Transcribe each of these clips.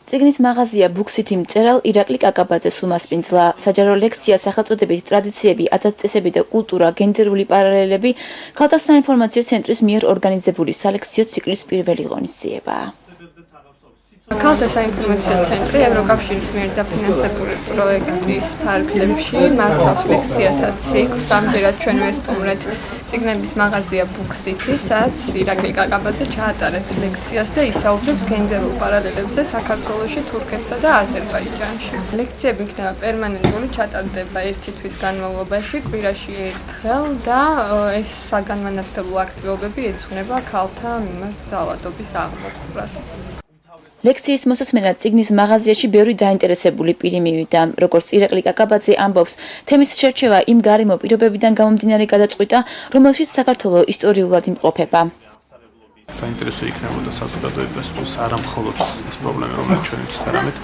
წიგნის მაღაზია ბუქსითი მწერალ ირაკლი კაკაბაძეს უმასპინძლა. საჯარო ლექცია სახელწოდებით ტრადიციები, ათასწლეები და კულტურა, გენდერული პარალელები ქალთა საინფორმაციო ცენტრის მიერ ორგანიზებული სალექციო ციკლის პირველი ღონისძიებაა. ქალთა საინფორმაციო ცენტრი ევროკავშირის მიერ დაფინანსებული პროექტის ფარგლებში მართავს ლექციათა ციკლს. ამჯერად ჩვენ ვესტუმრეთ წიგნების მაღაზია ბუქსითი, სადაც ირაკლი კაკაბაძე ჩაატარებს ლექციას და ისაუბრებს გენდერულ პარალელებზე საქართველოში, თურქეთსა და აზერბაიჯანში. ლექციები იქნება პერმანენტული, ჩატარდება 1 თვის განმავლობაში, კვირაში ერთხელ და ეს საგანმანათლებლო აქტივობები ეძღვნება ქალთა მიმართ ძალადობის აღმოფხვრას. ლექციის მოსასმენად წიგნის მაღაზიაში ბევრი დაინტერესებული პირი მივიდა. როგორც ირაკლი კაკაბაძე ამბობს, თემის შერჩევა იმ გარემო პირობებიდან გამომდინარე გადაწყვიტა, რომელშიც საქართველო ისტორიულად იმყოფება. საინტერესო იქნებოდა საზოგადოებისთვის არა მხოლოდ ეს პრობლემა, რომელიც ჩვენ ვიცით, არამედ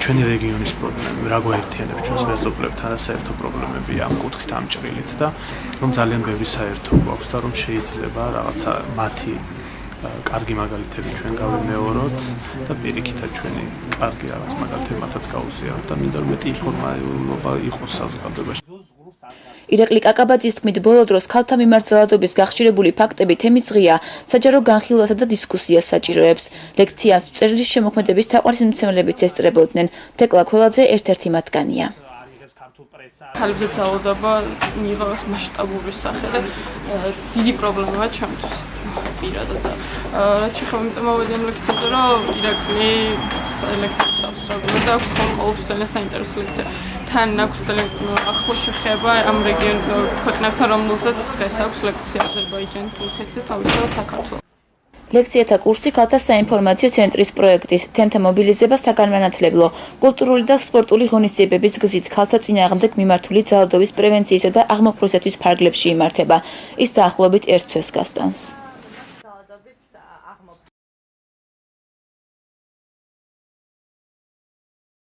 ჩვენი რეგიონის პრობლემები, რა გვაერთიანებს ჩვენს მეზობლებთან და საერთო პრობლემები ამ კუთხით, ამ ჭრილით და რომ ძალიან ბევრი საერთო გვაქვს და რომ შეიძლება რაღაცა მათი კარგი მაგალითები ჩვენ გავიმეოროთ და პირიქითაც ჩვენი კარგი რაღაც მაგალითები მათაც გავუზიაროთ და მინდა რომ მეტი ინფორმატიულობა იყოს საზოგადოებაში. ირაკლი კაკაბაძის თქმით, ბოლო დროს ქალთა მიმართ ძალადობის გახშირებული ფაქტები თემის ღია, საჯარო განხილვასა და დისკუსიას საჭიროებს. ლექციას მწერლის შემოქმედების თაყვანისმცემლებიც ესწრებოდნენ. თეკლა ქველაძე ერთ-ერთი მათგანია. ქალებზე ძალადობა მიიღოს მასშტაბური სახე და დიდი პრობლემაა ჩემთვის პირადად. რაც შეხება იმიტომ მოვედი ამ ლექციაზე, რომ ირაკლი ლექციებს ავსწრებდა და აქვს ყოველთვის ძალიან საინტერესო ლექცია. თან აქვს ახლო შეხება ამ რეგიონის ქვეყნებთან, რომელსაც დღეს აქვს ლექცია აზერბაიჯანი, თურქეთი და თავისუფლად საქართველო. ლექციათა კურსი ქალთა საინფორმაციო ცენტრის პროექტის თემთა მობილიზება საგანმანათლებლო, კულტურული და სპორტული ღონისძიებების გზით ქალთა წინააღმდეგ მიმართული ძალადობის პრევენციისა და აღმოფხვრისათვის ფარგლებში იმართება. ის დაახლოებით 1 თვეს გასტანს.